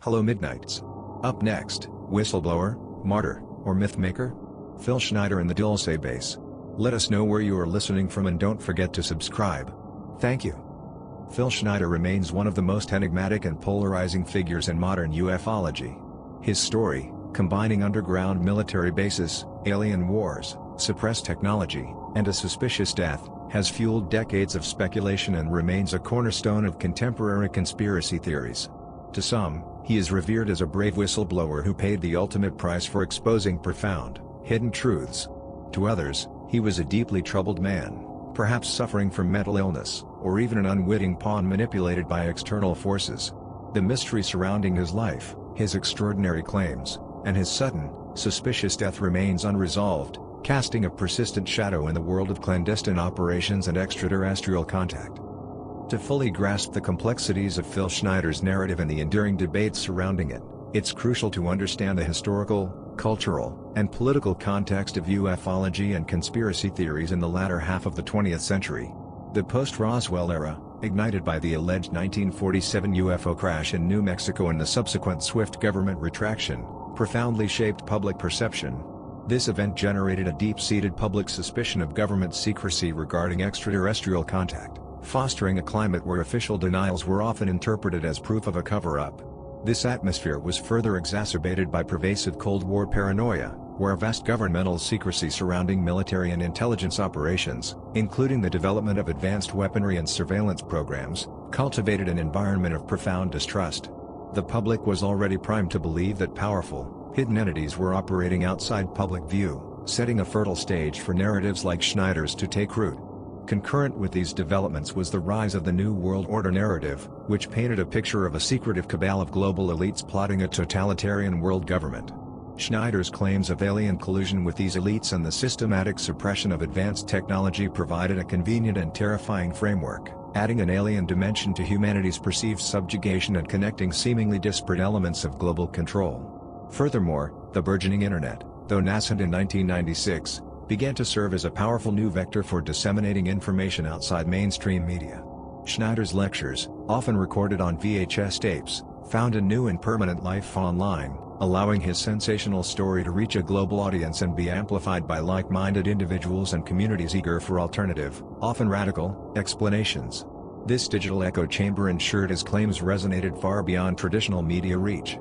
Hello Midnights. Up next, Whistleblower, Martyr, or Mythmaker? Phil Schneider and the Dulce Base. Let us know where you are listening from and don't forget to subscribe. Thank you. Phil Schneider remains one of the most enigmatic and polarizing figures in modern ufology. His story, combining underground military bases, alien wars, suppressed technology, and a suspicious death, has fueled decades of speculation and remains a cornerstone of contemporary conspiracy theories. To some, he is revered as a brave whistleblower who paid the ultimate price for exposing profound, hidden truths. To others, he was a deeply troubled man, perhaps suffering from mental illness, or even an unwitting pawn manipulated by external forces. The mystery surrounding his life, his extraordinary claims, and his sudden, suspicious death remains unresolved, casting a persistent shadow in the world of clandestine operations and extraterrestrial contact. To fully grasp the complexities of Phil Schneider's narrative and the enduring debates surrounding it, it's crucial to understand the historical, cultural, and political context of ufology and conspiracy theories in the latter half of the 20th century. The post-Roswell era, ignited by the alleged 1947 UFO crash in New Mexico and the subsequent swift government retraction, profoundly shaped public perception. This event generated a deep-seated public suspicion of government secrecy regarding extraterrestrial contact, fostering a climate where official denials were often interpreted as proof of a cover-up. This atmosphere was further exacerbated by pervasive Cold War paranoia, where vast governmental secrecy surrounding military and intelligence operations, including the development of advanced weaponry and surveillance programs, cultivated an environment of profound distrust. The public was already primed to believe that powerful, hidden entities were operating outside public view, setting a fertile stage for narratives like Schneider's to take root. Concurrent with these developments was the rise of the New World Order narrative, which painted a picture of a secretive cabal of global elites plotting a totalitarian world government. Schneider's claims of alien collusion with these elites and the systematic suppression of advanced technology provided a convenient and terrifying framework, adding an alien dimension to humanity's perceived subjugation and connecting seemingly disparate elements of global control. Furthermore, the burgeoning Internet, though nascent in 1996, began to serve as a powerful new vector for disseminating information outside mainstream media. Schneider's lectures, often recorded on VHS tapes, found a new and permanent life online, allowing his sensational story to reach a global audience and be amplified by like-minded individuals and communities eager for alternative, often radical, explanations. This digital echo chamber ensured his claims resonated far beyond traditional media reach.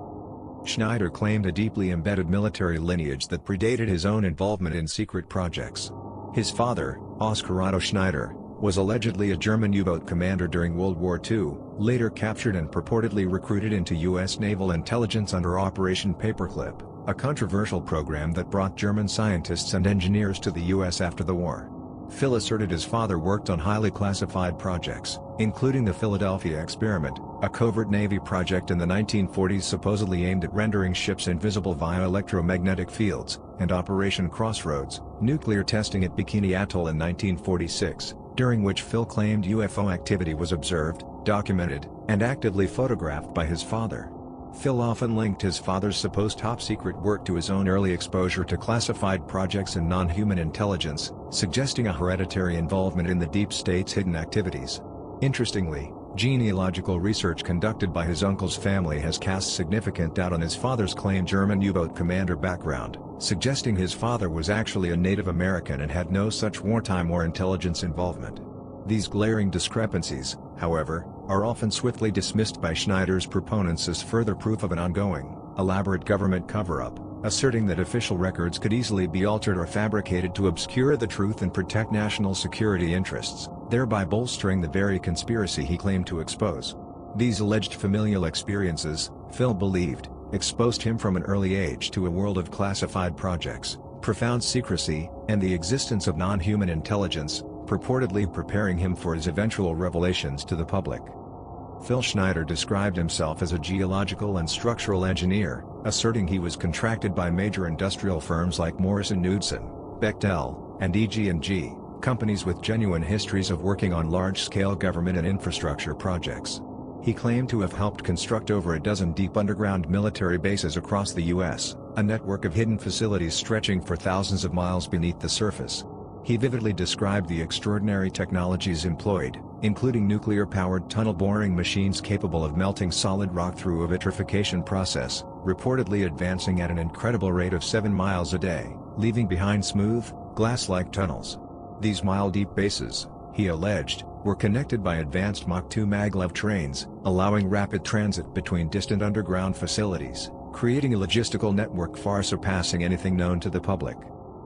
Schneider claimed a deeply embedded military lineage that predated his own involvement in secret projects. His father, Oskar Otto Schneider, was allegedly a German U-boat commander during World War II, later captured and purportedly recruited into U.S. naval intelligence under Operation Paperclip, a controversial program that brought German scientists and engineers to the U.S. after the war. Phil asserted his father worked on highly classified projects, including the Philadelphia Experiment, a covert Navy project in the 1940s supposedly aimed at rendering ships invisible via electromagnetic fields, and Operation Crossroads, nuclear testing at Bikini Atoll in 1946, during which Phil claimed UFO activity was observed, documented, and actively photographed by his father. Phil often linked his father's supposed top-secret work to his own early exposure to classified projects and non-human intelligence, suggesting a hereditary involvement in the deep state's hidden activities. Interestingly, genealogical research conducted by his uncle's family has cast significant doubt on his father's claimed German U-boat commander background, suggesting his father was actually a Native American and had no such wartime or intelligence involvement. These glaring discrepancies, however, are often swiftly dismissed by Schneider's proponents as further proof of an ongoing, elaborate government cover-up, asserting that official records could easily be altered or fabricated to obscure the truth and protect national security interests, thereby bolstering the very conspiracy he claimed to expose. These alleged familial experiences, Phil believed, exposed him from an early age to a world of classified projects, profound secrecy, and the existence of non-human intelligence, purportedly preparing him for his eventual revelations to the public. Phil Schneider described himself as a geological and structural engineer, asserting he was contracted by major industrial firms like Morrison Knudsen, Bechtel, and EG&G, companies with genuine histories of working on large-scale government and infrastructure projects. He claimed to have helped construct over a dozen deep underground military bases across the U.S., a network of hidden facilities stretching for thousands of miles beneath the surface. He vividly described the extraordinary technologies employed, including nuclear-powered tunnel-boring machines capable of melting solid rock through a vitrification process, reportedly advancing at an incredible rate of 7 miles a day, leaving behind smooth, glass-like tunnels. These mile-deep bases, he alleged, were connected by advanced Mach 2 maglev trains, allowing rapid transit between distant underground facilities, creating a logistical network far surpassing anything known to the public.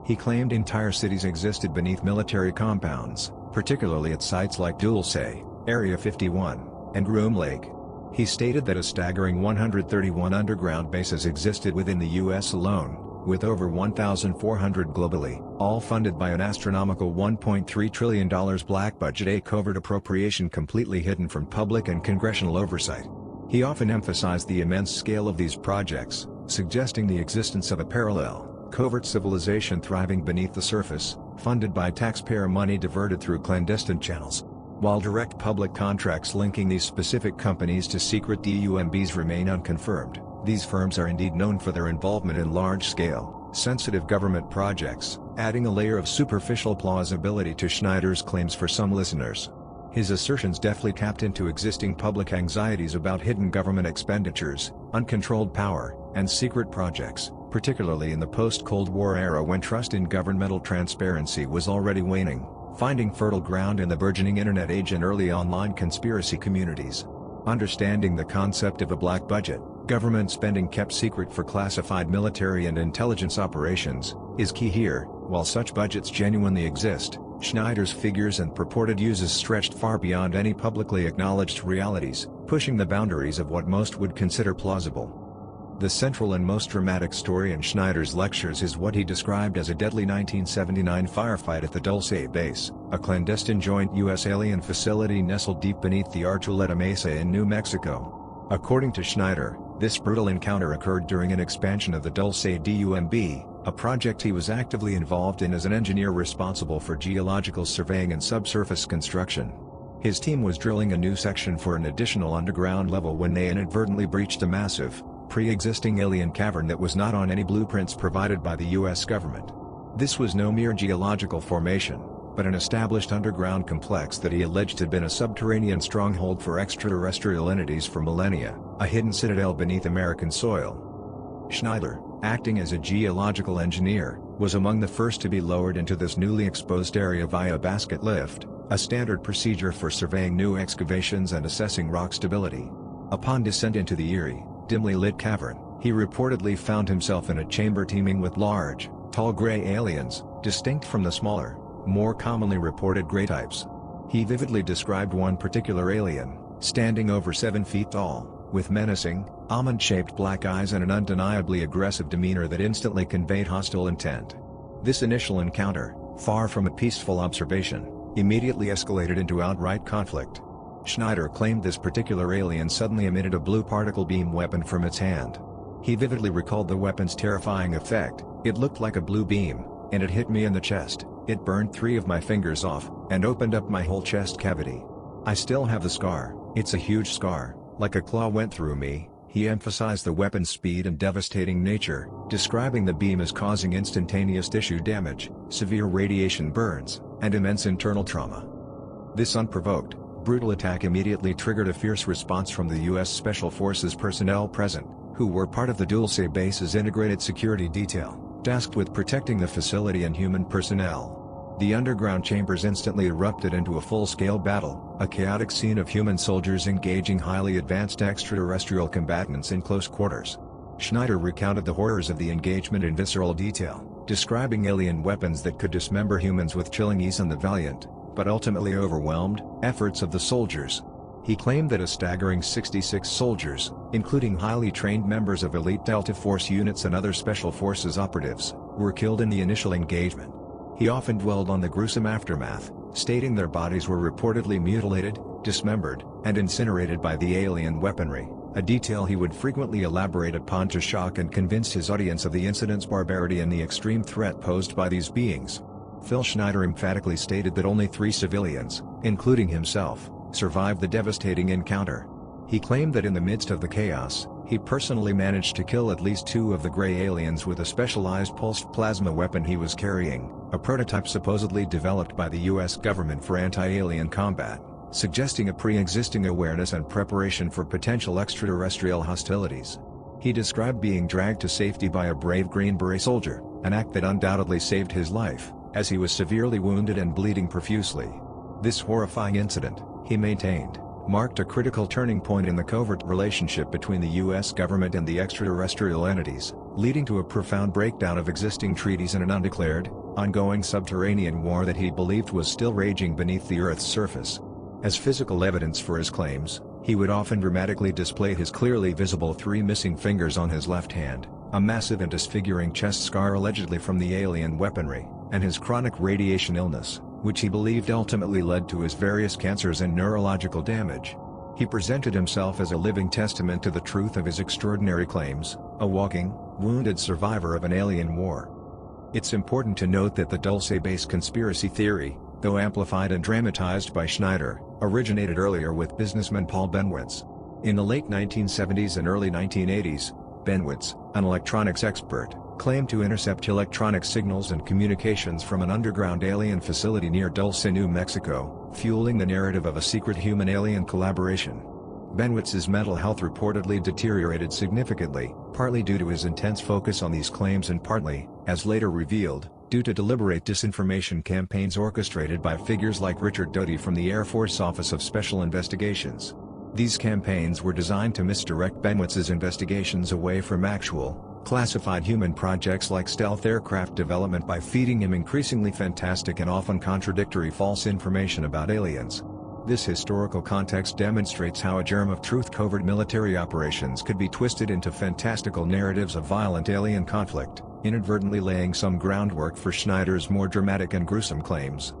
He claimed entire cities existed beneath military compounds, particularly at sites like Dulce, Area 51, and Groom Lake. He stated that a staggering 131 underground bases existed within the U.S. alone, with over 1,400 globally, all funded by an astronomical $1.3 trillion black budget, a covert appropriation completely hidden from public and congressional oversight. He often emphasized the immense scale of these projects, suggesting the existence of a parallel, covert civilization thriving beneath the surface, funded by taxpayer money diverted through clandestine channels. While direct public contracts linking these specific companies to secret DUMBs remain unconfirmed, these firms are indeed known for their involvement in large-scale, sensitive government projects, adding a layer of superficial plausibility to Schneider's claims for some listeners. His assertions deftly tapped into existing public anxieties about hidden government expenditures, uncontrolled power, and secret projects, particularly in the post-Cold War era when trust in governmental transparency was already waning, finding fertile ground in the burgeoning internet age and early online conspiracy communities. Understanding the concept of a black budget, government spending kept secret for classified military and intelligence operations, is key here. While such budgets genuinely exist, Schneider's figures and purported uses stretched far beyond any publicly acknowledged realities, pushing the boundaries of what most would consider plausible. The central and most dramatic story in Schneider's lectures is what he described as a deadly 1979 firefight at the Dulce Base, a clandestine joint U.S. alien facility nestled deep beneath the Archuleta Mesa in New Mexico. According to Schneider, this brutal encounter occurred during an expansion of the Dulce DUMB, a project he was actively involved in as an engineer responsible for geological surveying and subsurface construction. His team was drilling a new section for an additional underground level when they inadvertently breached a massive, pre-existing alien cavern that was not on any blueprints provided by the U.S. government. This was no mere geological formation, but an established underground complex that he alleged had been a subterranean stronghold for extraterrestrial entities for millennia, a hidden citadel beneath American soil. Schneider, acting as a geological engineer, was among the first to be lowered into this newly exposed area via basket lift, a standard procedure for surveying new excavations and assessing rock stability. Upon descent into the eerie, dimly lit cavern, he reportedly found himself in a chamber teeming with large, tall gray aliens, distinct from the smaller, more commonly reported gray types. He vividly described one particular alien, standing over 7 feet tall, with menacing, almond-shaped black eyes and an undeniably aggressive demeanor that instantly conveyed hostile intent. This initial encounter, far from a peaceful observation, immediately escalated into outright conflict. Schneider claimed this particular alien suddenly emitted a blue particle beam weapon from its hand. He vividly recalled the weapon's terrifying effect. It looked like a blue beam, and it hit me in the chest. It burned 3 of my fingers off, and opened up my whole chest cavity. I still have the scar. It's a huge scar, like a claw went through me. He emphasized the weapon's speed and devastating nature, describing the beam as causing instantaneous tissue damage, severe radiation burns, and immense internal trauma. This unprovoked, brutal attack immediately triggered a fierce response from the U.S. Special Forces personnel present, who were part of the Dulce Base's integrated security detail, tasked with protecting the facility and human personnel. The underground chambers instantly erupted into a full-scale battle, a chaotic scene of human soldiers engaging highly advanced extraterrestrial combatants in close quarters. Schneider recounted the horrors of the engagement in visceral detail, describing alien weapons that could dismember humans with chilling ease and the valiant, but ultimately overwhelmed, efforts of the soldiers. He claimed that a staggering 66 soldiers, including highly trained members of elite Delta Force units and other Special Forces operatives, were killed in the initial engagement. He often dwelled on the gruesome aftermath, stating their bodies were reportedly mutilated, dismembered, and incinerated by the alien weaponry, a detail he would frequently elaborate upon to shock and convince his audience of the incident's barbarity and the extreme threat posed by these beings. Phil Schneider emphatically stated that only 3 civilians, including himself, survived the devastating encounter. He claimed that in the midst of the chaos, he personally managed to kill at least 2 of the gray aliens with a specialized pulsed plasma weapon he was carrying, a prototype supposedly developed by the U.S. government for anti-alien combat. suggesting a pre-existing awareness and preparation for potential extraterrestrial hostilities. He described being dragged to safety by a brave Green Beret soldier, an act that undoubtedly saved his life, as he was severely wounded and bleeding profusely. This horrifying incident, he maintained, marked a critical turning point in the covert relationship between the U.S. government and the extraterrestrial entities, leading to a profound breakdown of existing treaties and an undeclared, ongoing subterranean war that he believed was still raging beneath the Earth's surface. As physical evidence for his claims, he would often dramatically display his clearly visible 3 missing fingers on his left hand, a massive and disfiguring chest scar allegedly from the alien weaponry, and his chronic radiation illness, which he believed ultimately led to his various cancers and neurological damage. He presented himself as a living testament to the truth of his extraordinary claims, a walking, wounded survivor of an alien war. It's important to note that the Dulce Base conspiracy theory, though amplified and dramatized by Schneider, originated earlier with businessman Paul Benwitz. In the late 1970s and early 1980s, Benwitz, an electronics expert, claimed to intercept electronic signals and communications from an underground alien facility near Dulce, New Mexico, fueling the narrative of a secret human-alien collaboration. Benwitz's mental health reportedly deteriorated significantly, partly due to his intense focus on these claims and partly, as later revealed, due to deliberate disinformation campaigns orchestrated by figures like Richard Doty from the Air Force Office of Special Investigations. These campaigns were designed to misdirect Benwitz's investigations away from actual, classified human projects like stealth aircraft development by feeding him increasingly fantastic and often contradictory false information about aliens. This historical context demonstrates how a germ of truth covert military operations could be twisted into fantastical narratives of violent alien conflict, inadvertently laying some groundwork for Schneider's more dramatic and gruesome claims.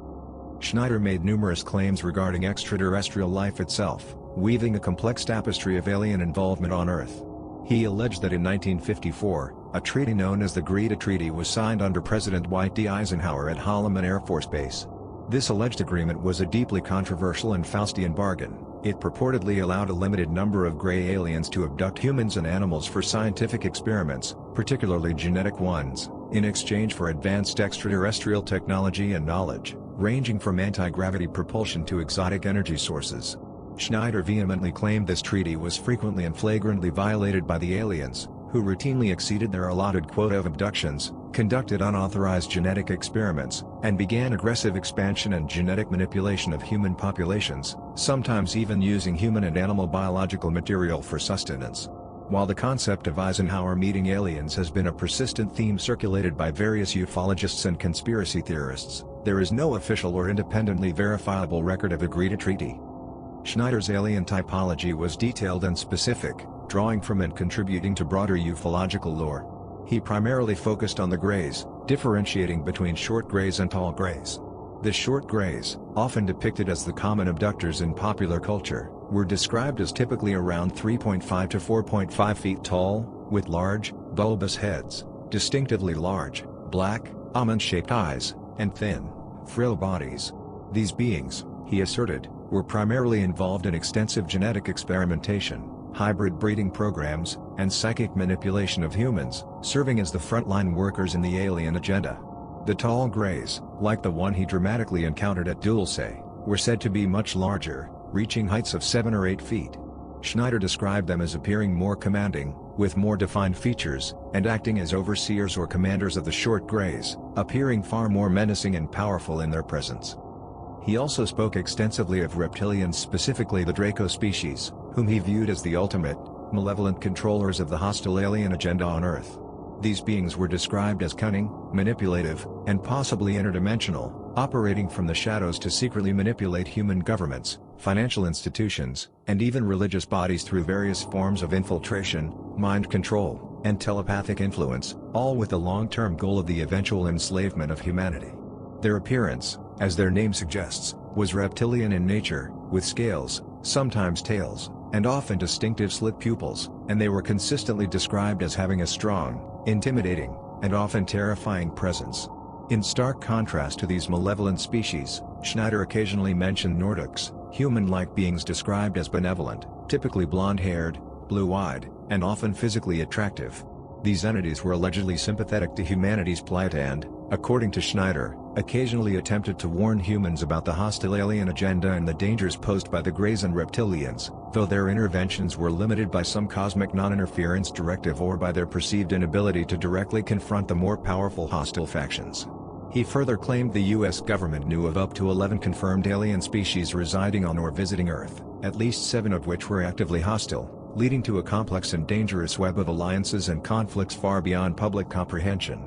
Schneider made numerous claims regarding extraterrestrial life itself, weaving a complex tapestry of alien involvement on Earth. He alleged that in 1954, a treaty known as the Greada Treaty was signed under President Dwight D. Eisenhower at Holloman Air Force Base. This alleged agreement was a deeply controversial and Faustian bargain. It purportedly allowed a limited number of gray aliens to abduct humans and animals for scientific experiments, particularly genetic ones, in exchange for advanced extraterrestrial technology and knowledge, ranging from anti-gravity propulsion to exotic energy sources. Schneider vehemently claimed this treaty was frequently and flagrantly violated by the aliens, who routinely exceeded their allotted quota of abductions, conducted unauthorized genetic experiments, and began aggressive expansion and genetic manipulation of human populations, sometimes even using human and animal biological material for sustenance. While the concept of Eisenhower meeting aliens has been a persistent theme circulated by various ufologists and conspiracy theorists, there is no official or independently verifiable record of a Greada Treaty. Schneider's alien typology was detailed and specific, drawing from and contributing to broader ufological lore. He primarily focused on the grays, differentiating between short grays and tall grays. The short grays, often depicted as the common abductors in popular culture, were described as typically around 3.5 to 4.5 feet tall, with large, bulbous heads, distinctively large, black, almond-shaped eyes, and thin, frill bodies. These beings, he asserted, were primarily involved in extensive genetic experimentation, hybrid breeding programs, and psychic manipulation of humans, serving as the frontline workers in the alien agenda. The tall grays, like the one he dramatically encountered at Dulce, were said to be much larger, reaching heights of 7 or 8 feet. Schneider described them as appearing more commanding, with more defined features, and acting as overseers or commanders of the short grays, appearing far more menacing and powerful in their presence. He also spoke extensively of reptilians, specifically the Draco species, whom he viewed as the ultimate, malevolent controllers of the hostile alien agenda on Earth. These beings were described as cunning, manipulative, and possibly interdimensional, operating from the shadows to secretly manipulate human governments, financial institutions, and even religious bodies through various forms of infiltration, mind control, and telepathic influence, all with the long-term goal of the eventual enslavement of humanity. Their appearance, as their name suggests, was reptilian in nature, with scales, sometimes tails, and often distinctive slit pupils, and they were consistently described as having a strong, intimidating, and often terrifying presence. In stark contrast to these malevolent species, Schneider occasionally mentioned Nordics, human-like beings described as benevolent, typically blonde-haired, blue-eyed, and often physically attractive. These entities were allegedly sympathetic to humanity's plight and, According to Schneider, occasionally attempted to warn humans about the hostile alien agenda and the dangers posed by the Greys and reptilians, though their interventions were limited by some cosmic non-interference directive or by their perceived inability to directly confront the more powerful hostile factions. He further claimed the U.S. government knew of up to 11 confirmed alien species residing on or visiting Earth, at least 7 of which were actively hostile, leading to a complex and dangerous web of alliances and conflicts far beyond public comprehension.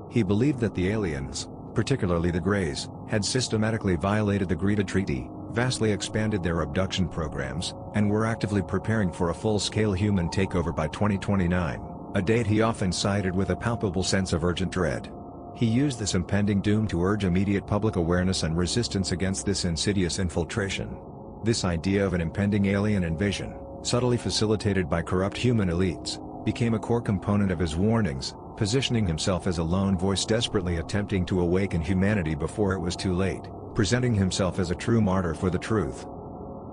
He believed that the aliens, particularly the Greys, had systematically violated the Greada Treaty, vastly expanded their abduction programs, and were actively preparing for a full-scale human takeover by 2029, a date he often cited with a palpable sense of urgent dread. He used this impending doom to urge immediate public awareness and resistance against this insidious infiltration. This idea of an impending alien invasion, subtly facilitated by corrupt human elites, became a core component of his warnings, positioning himself as a lone voice desperately attempting to awaken humanity before it was too late, presenting himself as a true martyr for the truth.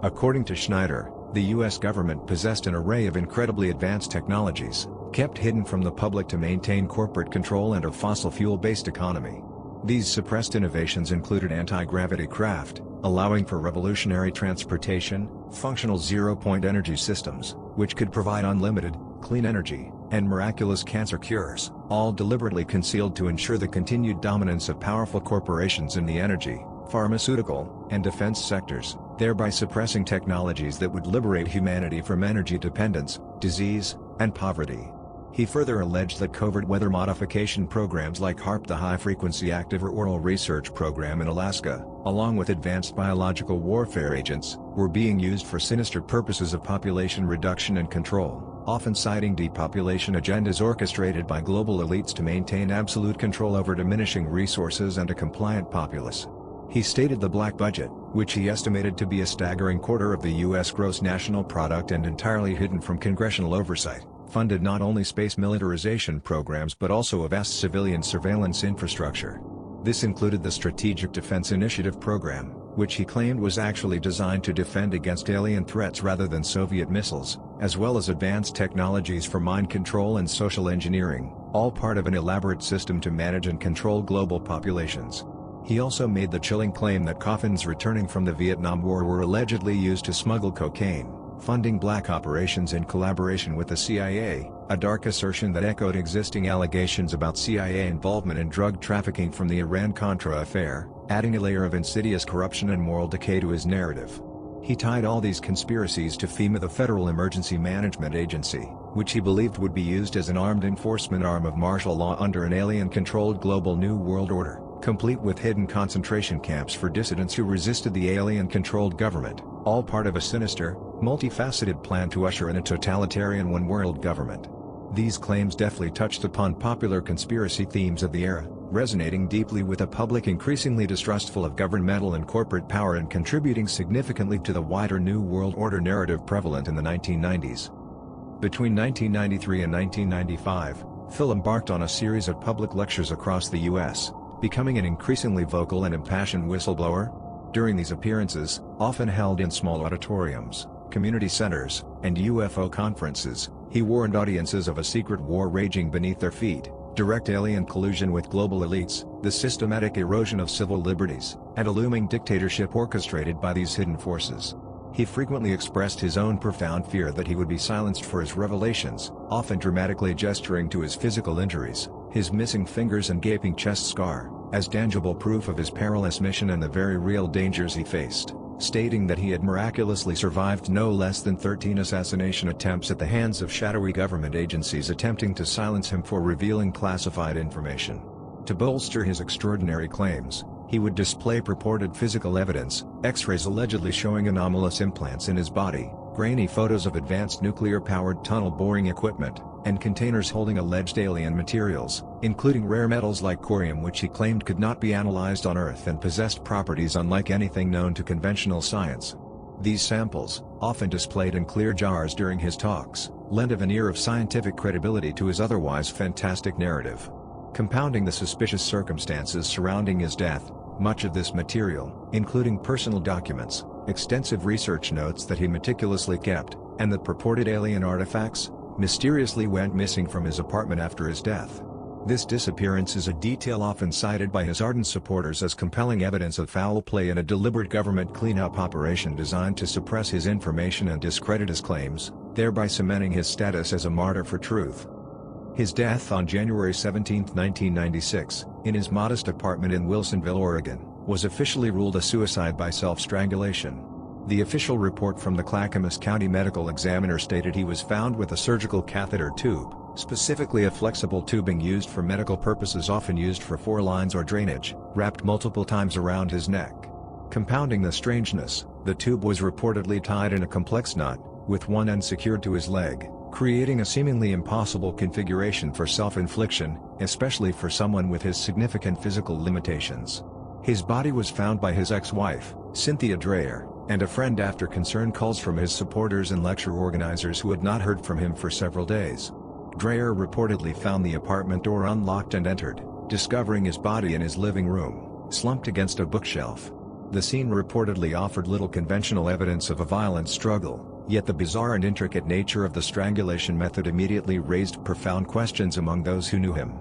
According to Schneider, the U.S. government possessed an array of incredibly advanced technologies, kept hidden from the public to maintain corporate control and a fossil fuel-based economy. These suppressed innovations included anti-gravity craft, allowing for revolutionary transportation, functional zero-point energy systems, which could provide unlimited, clean energy, and miraculous cancer cures, all deliberately concealed to ensure the continued dominance of powerful corporations in the energy, pharmaceutical, and defense sectors, thereby suppressing technologies that would liberate humanity from energy dependence, disease, and poverty. He further alleged that covert weather modification programs like HAARP, the High Frequency Active Auroral Research Program in Alaska, along with advanced biological warfare agents, were being used for sinister purposes of population reduction and control, often citing depopulation agendas orchestrated by global elites to maintain absolute control over diminishing resources and a compliant populace. He stated the black budget, which he estimated to be a staggering quarter of the U.S. gross national product and entirely hidden from congressional oversight, funded not only space militarization programs but also a vast civilian surveillance infrastructure. This included the Strategic Defense Initiative program, which he claimed was actually designed to defend against alien threats rather than Soviet missiles, as well as advanced technologies for mind control and social engineering, all part of an elaborate system to manage and control global populations. He also made the chilling claim that coffins returning from the Vietnam War were allegedly used to smuggle cocaine, funding black operations in collaboration with the CIA, a dark assertion that echoed existing allegations about CIA involvement in drug trafficking from the Iran-Contra affair, adding a layer of insidious corruption and moral decay to his narrative. He tied all these conspiracies to FEMA, the Federal Emergency Management Agency, which he believed would be used as an armed enforcement arm of martial law under an alien-controlled global New World Order, complete with hidden concentration camps for dissidents who resisted the alien-controlled government, all part of a sinister, multifaceted plan to usher in a totalitarian one-world government. These claims deftly touched upon popular conspiracy themes of the era, resonating deeply with a public increasingly distrustful of governmental and corporate power and contributing significantly to the wider New World Order narrative prevalent in the 1990s. Between 1993 and 1995, Phil embarked on a series of public lectures across the U.S., becoming an increasingly vocal and impassioned whistleblower. During these appearances, often held in small auditoriums, community centers, and UFO conferences, he warned audiences of a secret war raging beneath their feet, direct alien collusion with global elites, the systematic erosion of civil liberties, and a looming dictatorship orchestrated by these hidden forces. He frequently expressed his own profound fear that he would be silenced for his revelations, often dramatically gesturing to his physical injuries, his missing fingers and gaping chest scar, as tangible proof of his perilous mission and the very real dangers he faced, stating that he had miraculously survived no less than 13 assassination attempts at the hands of shadowy government agencies attempting to silence him for revealing classified information. To bolster his extraordinary claims, he would display purported physical evidence, X-rays allegedly showing anomalous implants in his body, grainy photos of advanced nuclear-powered tunnel boring equipment, and containers holding alleged alien materials, including rare metals like corium, which he claimed could not be analyzed on Earth and possessed properties unlike anything known to conventional science. These samples, often displayed in clear jars during his talks, lend a veneer of scientific credibility to his otherwise fantastic narrative. Compounding the suspicious circumstances surrounding his death, much of this material, including personal documents, extensive research notes that he meticulously kept, and the purported alien artifacts, mysteriously went missing from his apartment after his death. This disappearance is a detail often cited by his ardent supporters as compelling evidence of foul play in a deliberate government cleanup operation designed to suppress his information and discredit his claims, thereby cementing his status as a martyr for truth. His death on January 17, 1996, in his modest apartment in Wilsonville, Oregon, was officially ruled a suicide by self-strangulation. The official report from the Clackamas County Medical Examiner stated he was found with a surgical catheter tube, specifically a flexible tubing used for medical purposes often used for forelines or drainage, wrapped multiple times around his neck. Compounding the strangeness, the tube was reportedly tied in a complex knot, with one end secured to his leg, creating a seemingly impossible configuration for self-infliction, especially for someone with his significant physical limitations. His body was found by his ex-wife, Cynthia Dreyer, and a friend after concerned calls from his supporters and lecture organizers who had not heard from him for several days. Dreyer reportedly found the apartment door unlocked and entered, discovering his body in his living room, slumped against a bookshelf. The scene reportedly offered little conventional evidence of a violent struggle, yet the bizarre and intricate nature of the strangulation method immediately raised profound questions among those who knew him.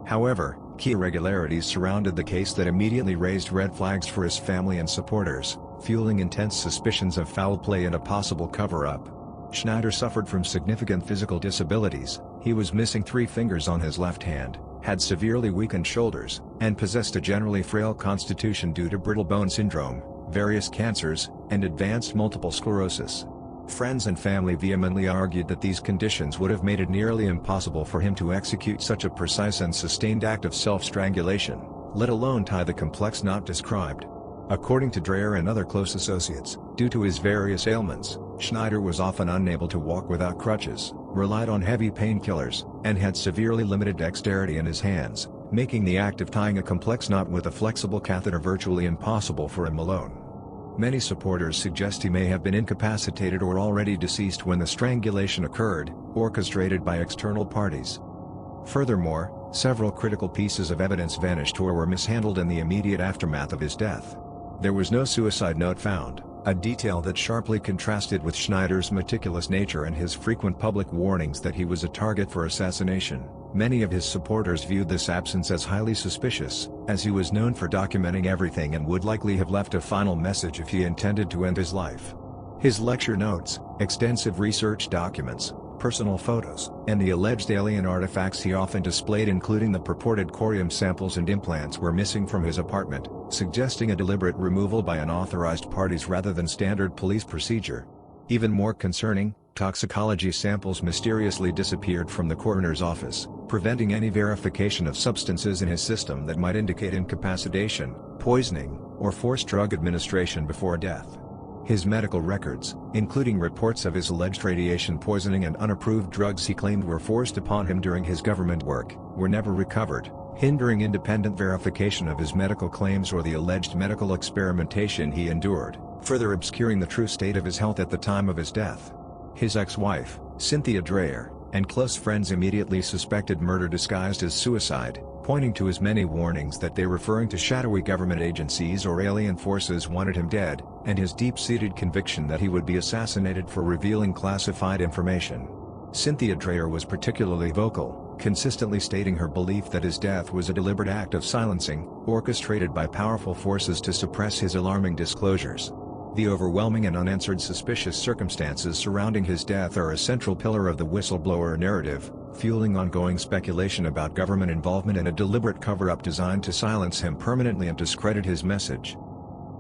However, key irregularities surrounded the case that immediately raised red flags for his family and supporters, fueling intense suspicions of foul play and a possible cover-up. Schneider suffered from significant physical disabilities. He was missing 3 fingers on his left hand, had severely weakened shoulders, and possessed a generally frail constitution due to brittle bone syndrome, various cancers, and advanced multiple sclerosis. Friends and family vehemently argued that these conditions would have made it nearly impossible for him to execute such a precise and sustained act of self-strangulation, let alone tie the complex knot described. According to Dreyer and other close associates, due to his various ailments, Schneider was often unable to walk without crutches, relied on heavy painkillers, and had severely limited dexterity in his hands, making the act of tying a complex knot with a flexible catheter virtually impossible for him alone. Many supporters suggest he may have been incapacitated or already deceased when the strangulation occurred, orchestrated by external parties. Furthermore, several critical pieces of evidence vanished or were mishandled in the immediate aftermath of his death. There was no suicide note found, a detail that sharply contrasted with Schneider's meticulous nature and his frequent public warnings that he was a target for assassination. Many of his supporters viewed this absence as highly suspicious, as he was known for documenting everything and would likely have left a final message if he intended to end his life. His lecture notes, extensive research documents, personal photos, and the alleged alien artifacts he often displayed, including the purported corium samples and implants, were missing from his apartment, suggesting a deliberate removal by unauthorized parties rather than standard police procedure. Even more concerning, toxicology samples mysteriously disappeared from the coroner's office, preventing any verification of substances in his system that might indicate incapacitation, poisoning, or forced drug administration before death. His medical records, including reports of his alleged radiation poisoning and unapproved drugs he claimed were forced upon him during his government work, were never recovered, hindering independent verification of his medical claims or the alleged medical experimentation he endured, further obscuring the true state of his health at the time of his death. His ex-wife, Cynthia Dreyer, and close friends immediately suspected murder disguised as suicide, pointing to his many warnings that they referring to shadowy government agencies or alien forces wanted him dead, and his deep-seated conviction that he would be assassinated for revealing classified information. Cynthia Dreyer was particularly vocal, consistently stating her belief that his death was a deliberate act of silencing, orchestrated by powerful forces to suppress his alarming disclosures. The overwhelming and unanswered suspicious circumstances surrounding his death are a central pillar of the whistleblower narrative, fueling ongoing speculation about government involvement in a deliberate cover-up designed to silence him permanently and discredit his message.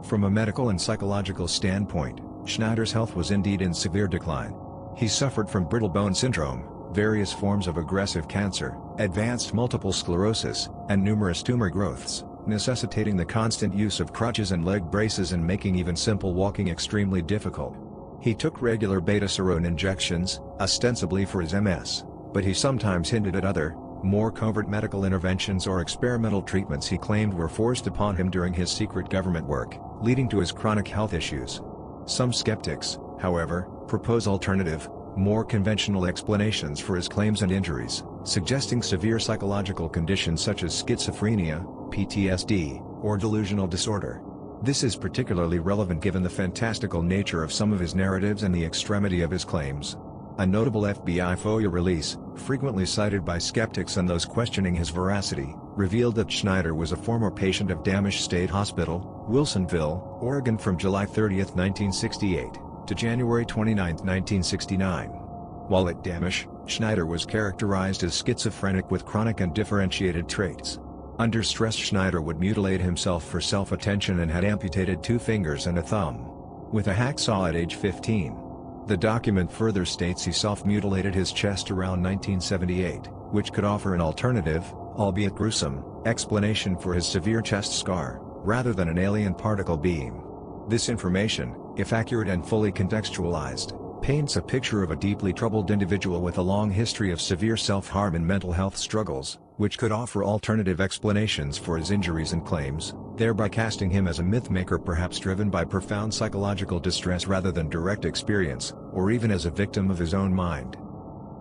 From a medical and psychological standpoint, Schneider's health was indeed in severe decline. He suffered from brittle bone syndrome, various forms of aggressive cancer, advanced multiple sclerosis, and numerous tumor growths, necessitating the constant use of crutches and leg braces and making even simple walking extremely difficult. He took regular beta-serone injections, ostensibly for his MS, but he sometimes hinted at other, more covert medical interventions or experimental treatments he claimed were forced upon him during his secret government work, leading to his chronic health issues. Some skeptics, however, propose alternative, more conventional explanations for his claims and injuries, suggesting severe psychological conditions such as schizophrenia, PTSD, or delusional disorder. This is particularly relevant given the fantastical nature of some of his narratives and the extremity of his claims. A notable FBI FOIA release, frequently cited by skeptics and those questioning his veracity, revealed that Schneider was a former patient of Damisch State Hospital, Wilsonville, Oregon from July 30, 1968, to January 29, 1969. While at Damisch, Schneider was characterized as schizophrenic with chronic and differentiated traits. Under stress, Schneider would mutilate himself for self-attention and had amputated 2 fingers and a thumb with a hacksaw at age 15. The document further states he self-mutilated his chest around 1978, which could offer an alternative, albeit gruesome, explanation for his severe chest scar, rather than an alien particle beam. This information, if accurate and fully contextualized, paints a picture of a deeply troubled individual with a long history of severe self-harm and mental health struggles, which could offer alternative explanations for his injuries and claims, thereby casting him as a mythmaker, perhaps driven by profound psychological distress rather than direct experience, or even as a victim of his own mind.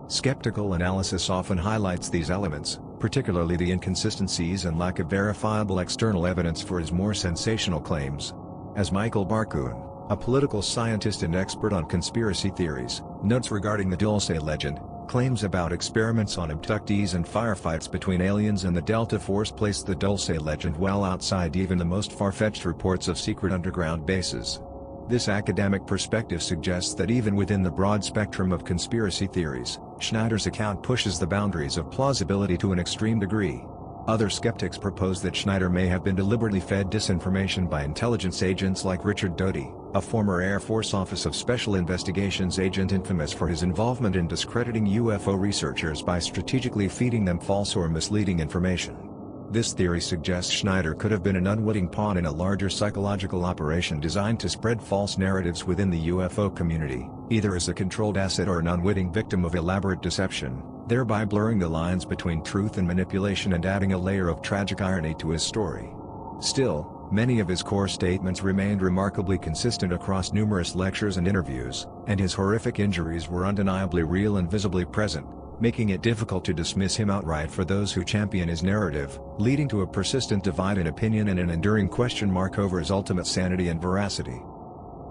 Skeptical analysis often highlights these elements, particularly the inconsistencies and lack of verifiable external evidence for his more sensational claims. As Michael Barkun, a political scientist and expert on conspiracy theories, notes regarding the Dulce legend, claims about experiments on abductees and firefights between aliens and the Delta Force place the Dulce legend well outside even the most far-fetched reports of secret underground bases. This academic perspective suggests that even within the broad spectrum of conspiracy theories, Schneider's account pushes the boundaries of plausibility to an extreme degree. Other skeptics propose that Schneider may have been deliberately fed disinformation by intelligence agents like Richard Doty, a former Air Force Office of Special Investigations agent infamous for his involvement in discrediting UFO researchers by strategically feeding them false or misleading information. This theory suggests Schneider could have been an unwitting pawn in a larger psychological operation designed to spread false narratives within the UFO community, either as a controlled asset or an unwitting victim of elaborate deception, thereby blurring the lines between truth and manipulation and adding a layer of tragic irony to his story. Still, many of his core statements remained remarkably consistent across numerous lectures and interviews, and his horrific injuries were undeniably real and visibly present, making it difficult to dismiss him outright for those who champion his narrative, leading to a persistent divide in opinion and an enduring question mark over his ultimate sanity and veracity.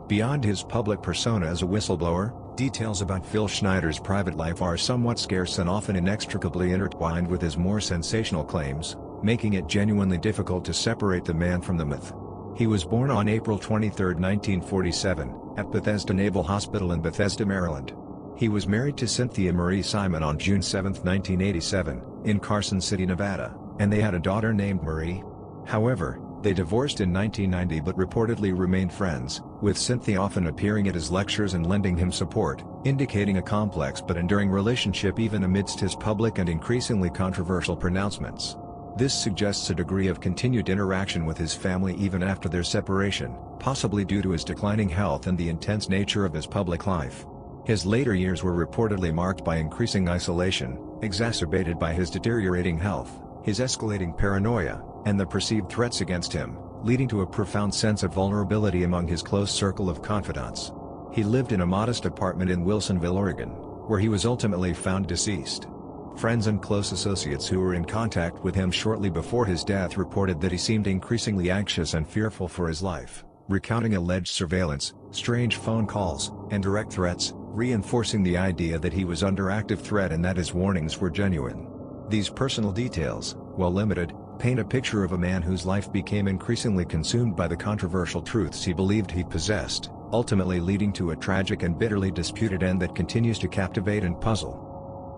Beyond his public persona as a whistleblower, details about Phil Schneider's private life are somewhat scarce and often inextricably intertwined with his more sensational claims, making it genuinely difficult to separate the man from the myth. He was born on April 23, 1947, at Bethesda Naval Hospital in Bethesda, Maryland. He was married to Cynthia Marie Simon on June 7, 1987, in Carson City, Nevada, and they had a daughter named Marie. However, they divorced in 1990 but reportedly remained friends, with Cynthia often appearing at his lectures and lending him support, indicating a complex but enduring relationship even amidst his public and increasingly controversial pronouncements. This suggests a degree of continued interaction with his family even after their separation, possibly due to his declining health and the intense nature of his public life. His later years were reportedly marked by increasing isolation, exacerbated by his deteriorating health, his escalating paranoia, and the perceived threats against him, leading to a profound sense of vulnerability among his close circle of confidants. He lived in a modest apartment in Wilsonville, Oregon, where he was ultimately found deceased. Friends and close associates who were in contact with him shortly before his death reported that he seemed increasingly anxious and fearful for his life, recounting alleged surveillance, strange phone calls, and direct threats, reinforcing the idea that he was under active threat and that his warnings were genuine. These personal details, while limited, paint a picture of a man whose life became increasingly consumed by the controversial truths he believed he possessed, ultimately leading to a tragic and bitterly disputed end that continues to captivate and puzzle.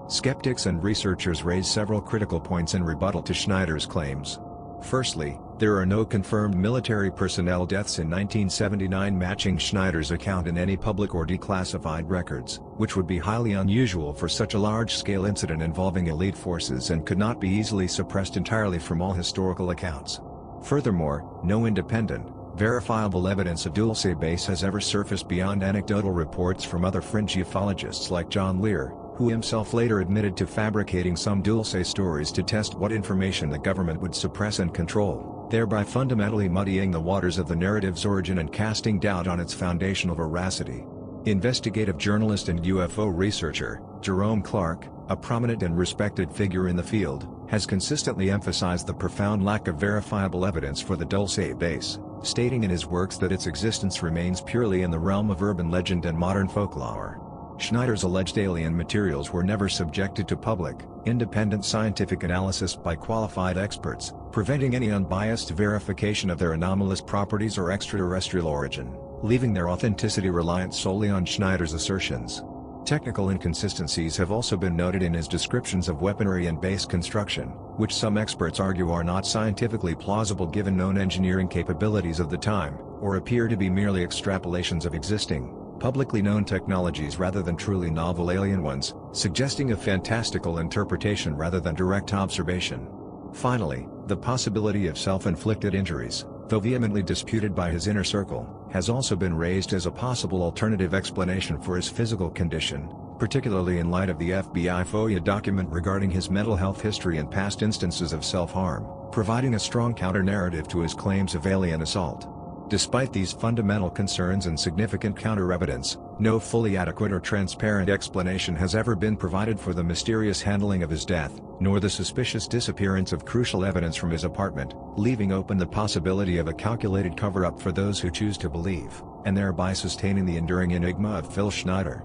Skeptics and researchers raise several critical points in rebuttal to Schneider's claims. Firstly, there are no confirmed military personnel deaths in 1979 matching Schneider's account in any public or declassified records, which would be highly unusual for such a large-scale incident involving elite forces and could not be easily suppressed entirely from all historical accounts. Furthermore, no independent, verifiable evidence of Dulce Base has ever surfaced beyond anecdotal reports from other fringe ufologists like John Lear, who himself later admitted to fabricating some Dulce stories to test what information the government would suppress and control, thereby fundamentally muddying the waters of the narrative's origin and casting doubt on its foundational veracity. Investigative journalist and UFO researcher, Jerome Clark, a prominent and respected figure in the field, has consistently emphasized the profound lack of verifiable evidence for the Dulce Base, stating in his works that its existence remains purely in the realm of urban legend and modern folklore. Schneider's alleged alien materials were never subjected to public, independent scientific analysis by qualified experts, preventing any unbiased verification of their anomalous properties or extraterrestrial origin, leaving their authenticity reliant solely on Schneider's assertions. Technical inconsistencies have also been noted in his descriptions of weaponry and base construction, which some experts argue are not scientifically plausible given known engineering capabilities of the time, or appear to be merely extrapolations of existing, publicly known technologies rather than truly novel alien ones, suggesting a fantastical interpretation rather than direct observation. Finally, the possibility of self-inflicted injuries, though vehemently disputed by his inner circle, has also been raised as a possible alternative explanation for his physical condition, particularly in light of the FBI FOIA document regarding his mental health history and past instances of self-harm, providing a strong counter-narrative to his claims of alien assault. Despite these fundamental concerns and significant counter-evidence, no fully adequate or transparent explanation has ever been provided for the mysterious handling of his death, nor the suspicious disappearance of crucial evidence from his apartment, leaving open the possibility of a calculated cover-up for those who choose to believe, and thereby sustaining the enduring enigma of Phil Schneider.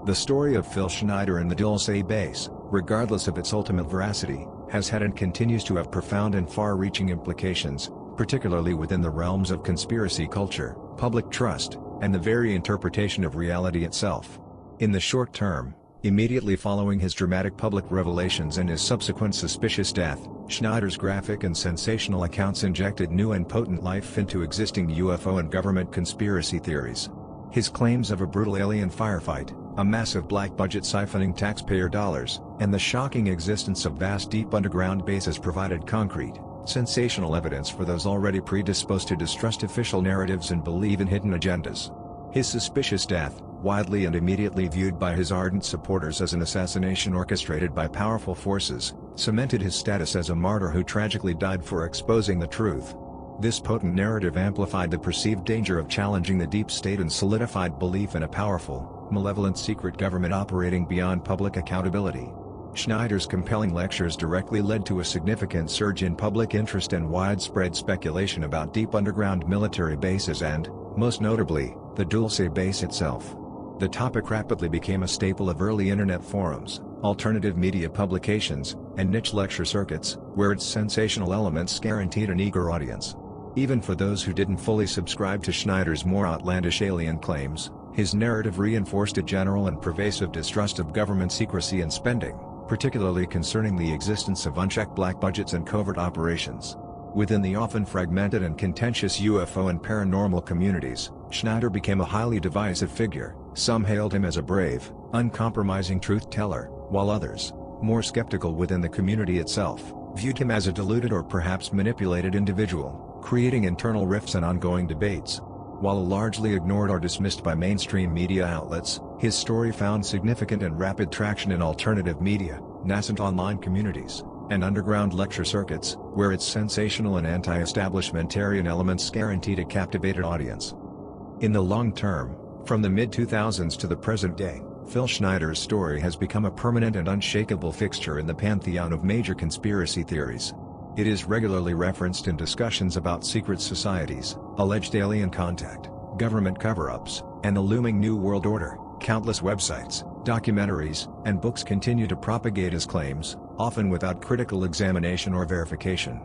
The story of Phil Schneider and the Dulce Base, regardless of its ultimate veracity, has had and continues to have profound and far-reaching implications, particularly within the realms of conspiracy culture, public trust, and the very interpretation of reality itself. In the short term, immediately following his dramatic public revelations and his subsequent suspicious death, Schneider's graphic and sensational accounts injected new and potent life into existing UFO and government conspiracy theories. His claims of a brutal alien firefight, a massive black budget siphoning taxpayer dollars, and the shocking existence of vast deep underground bases provided concrete, sensational evidence for those already predisposed to distrust official narratives and believe in hidden agendas. His suspicious death, widely and immediately viewed by his ardent supporters as an assassination orchestrated by powerful forces, cemented his status as a martyr who tragically died for exposing the truth. This potent narrative amplified the perceived danger of challenging the deep state and solidified belief in a powerful, malevolent secret government operating beyond public accountability. Schneider's compelling lectures directly led to a significant surge in public interest and widespread speculation about deep underground military bases and, most notably, the Dulce Base itself. The topic rapidly became a staple of early internet forums, alternative media publications, and niche lecture circuits, where its sensational elements guaranteed an eager audience. Even for those who didn't fully subscribe to Schneider's more outlandish alien claims, his narrative reinforced a general and pervasive distrust of government secrecy and spending, particularly concerning the existence of unchecked black budgets and covert operations. Within the often fragmented and contentious UFO and paranormal communities, Schneider became a highly divisive figure. Some hailed him as a brave, uncompromising truth-teller, while others, more skeptical within the community itself, viewed him as a deluded or perhaps manipulated individual, creating internal rifts and ongoing debates. While largely ignored or dismissed by mainstream media outlets, his story found significant and rapid traction in alternative media, nascent online communities, and underground lecture circuits, where its sensational and anti-establishmentarian elements guaranteed a captivated audience. In the long term, from the mid-2000s to the present day, Phil Schneider's story has become a permanent and unshakable fixture in the pantheon of major conspiracy theories. It is regularly referenced in discussions about secret societies, alleged alien contact, government cover-ups, and the looming New World Order. Countless websites, documentaries, and books continue to propagate his claims, often without critical examination or verification.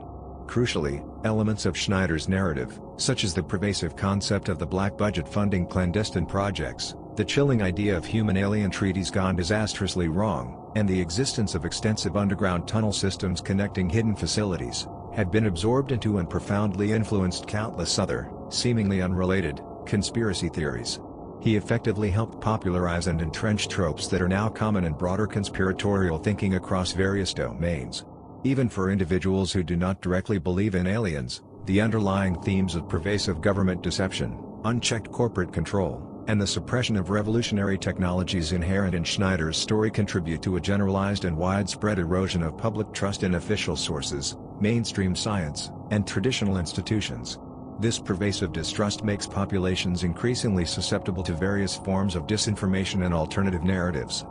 Crucially, elements of Schneider's narrative, such as the pervasive concept of the black budget funding clandestine projects, the chilling idea of human-alien treaties gone disastrously wrong, and the existence of extensive underground tunnel systems connecting hidden facilities, have been absorbed into and profoundly influenced countless other, seemingly unrelated, conspiracy theories. He effectively helped popularize and entrench tropes that are now common in broader conspiratorial thinking across various domains. Even for individuals who do not directly believe in aliens, the underlying themes of pervasive government deception, unchecked corporate control, and the suppression of revolutionary technologies inherent in Schneider's story contribute to a generalized and widespread erosion of public trust in official sources, mainstream science, and traditional institutions. This pervasive distrust makes populations increasingly susceptible to various forms of disinformation and alternative narratives.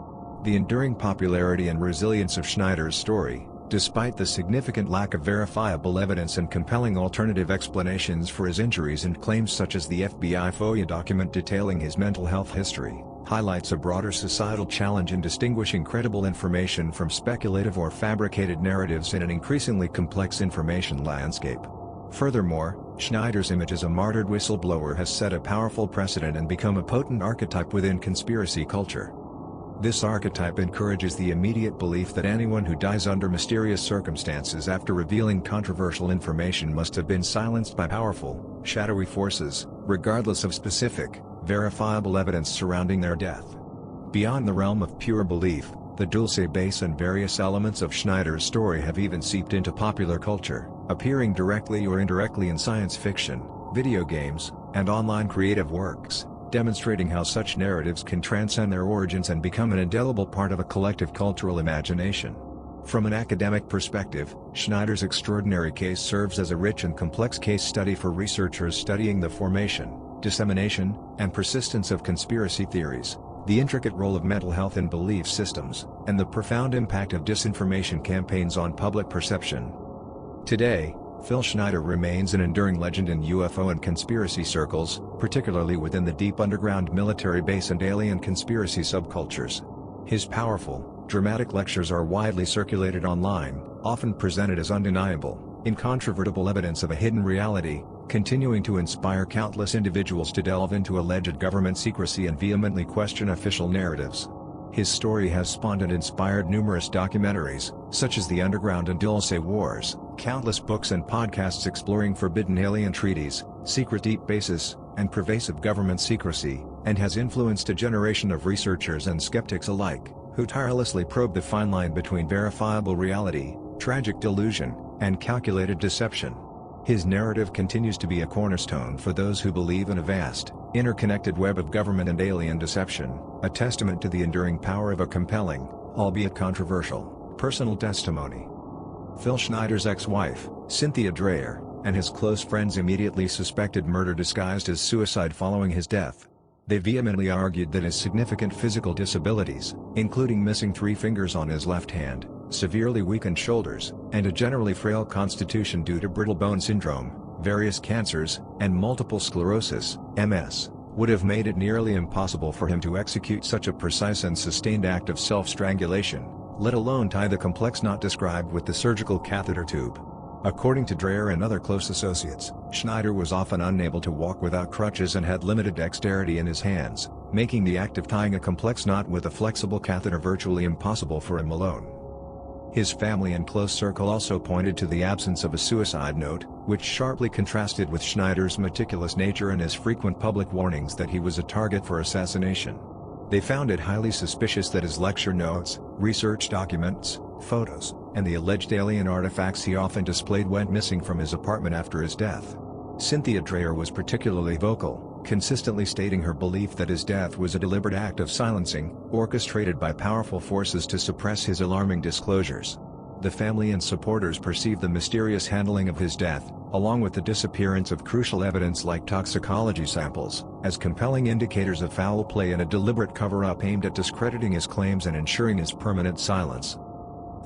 The enduring popularity and resilience of Schneider's story, despite the significant lack of verifiable evidence and compelling alternative explanations for his injuries and claims such as the FBI FOIA document detailing his mental health history, highlights a broader societal challenge in distinguishing credible information from speculative or fabricated narratives in an increasingly complex information landscape. Furthermore, Schneider's image as a martyred whistleblower has set a powerful precedent and become a potent archetype within conspiracy culture. This archetype encourages the immediate belief that anyone who dies under mysterious circumstances after revealing controversial information must have been silenced by powerful, shadowy forces, regardless of specific, verifiable evidence surrounding their death. Beyond the realm of pure belief, the Dulce Base and various elements of Schneider's story have even seeped into popular culture, appearing directly or indirectly in science fiction, video games, and online creative works, demonstrating how such narratives can transcend their origins and become an indelible part of a collective cultural imagination. From an academic perspective, Schneider's extraordinary case serves as a rich and complex case study for researchers studying the formation, dissemination, and persistence of conspiracy theories, the intricate role of mental health in belief systems, and the profound impact of disinformation campaigns on public perception. Today, Phil Schneider remains an enduring legend in UFO and conspiracy circles, particularly within the deep underground military base and alien conspiracy subcultures. His powerful, dramatic lectures are widely circulated online, often presented as undeniable, incontrovertible evidence of a hidden reality, continuing to inspire countless individuals to delve into alleged government secrecy and vehemently question official narratives. His story has spawned and inspired numerous documentaries, such as The Underground and Dulce Wars, countless books and podcasts exploring forbidden alien treaties, secret deep bases, and pervasive government secrecy, and has influenced a generation of researchers and skeptics alike, who tirelessly probe the fine line between verifiable reality, tragic delusion, and calculated deception. His narrative continues to be a cornerstone for those who believe in a vast, interconnected web of government and alien deception, a testament to the enduring power of a compelling, albeit controversial, personal testimony. Phil Schneider's ex-wife, Cynthia Dreyer, and his close friends immediately suspected murder disguised as suicide following his death. They vehemently argued that his significant physical disabilities, including missing 3 fingers on his left hand, severely weakened shoulders, and a generally frail constitution due to brittle bone syndrome, various cancers, and multiple sclerosis, MS, would have made it nearly impossible for him to execute such a precise and sustained act of self-strangulation, let alone tie the complex knot described with the surgical catheter tube. According to Dreyer and other close associates, Schneider was often unable to walk without crutches and had limited dexterity in his hands, making the act of tying a complex knot with a flexible catheter virtually impossible for him alone. His family and close circle also pointed to the absence of a suicide note, which sharply contrasted with Schneider's meticulous nature and his frequent public warnings that he was a target for assassination. They found it highly suspicious that his lecture notes, research documents, photos, and the alleged alien artifacts he often displayed went missing from his apartment after his death. Cynthia Dreyer was particularly vocal, consistently stating her belief that his death was a deliberate act of silencing, orchestrated by powerful forces to suppress his alarming disclosures. The family and supporters perceived the mysterious handling of his death, along with the disappearance of crucial evidence like toxicology samples, as compelling indicators of foul play and a deliberate cover-up aimed at discrediting his claims and ensuring his permanent silence.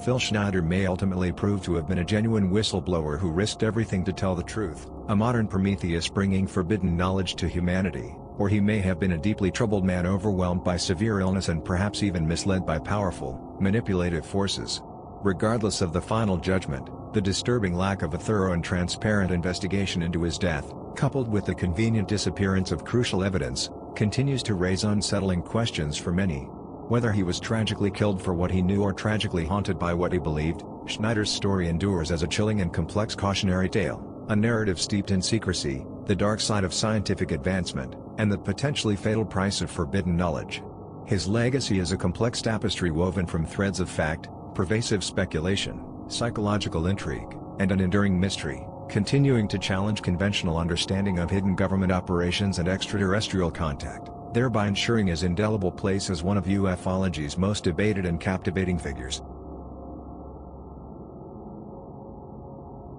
Phil Schneider may ultimately prove to have been a genuine whistleblower who risked everything to tell the truth, a modern Prometheus bringing forbidden knowledge to humanity, or he may have been a deeply troubled man overwhelmed by severe illness and perhaps even misled by powerful, manipulative forces. Regardless of the final judgment, the disturbing lack of a thorough and transparent investigation into his death, coupled with the convenient disappearance of crucial evidence, continues to raise unsettling questions for many. Whether he was tragically killed for what he knew or tragically haunted by what he believed, Schneider's story endures as a chilling and complex cautionary tale, a narrative steeped in secrecy, the dark side of scientific advancement, and the potentially fatal price of forbidden knowledge. His legacy is a complex tapestry woven from threads of fact, pervasive speculation, psychological intrigue, and an enduring mystery, continuing to challenge conventional understanding of hidden government operations and extraterrestrial contact, thereby ensuring his indelible place as one of ufology's most debated and captivating figures.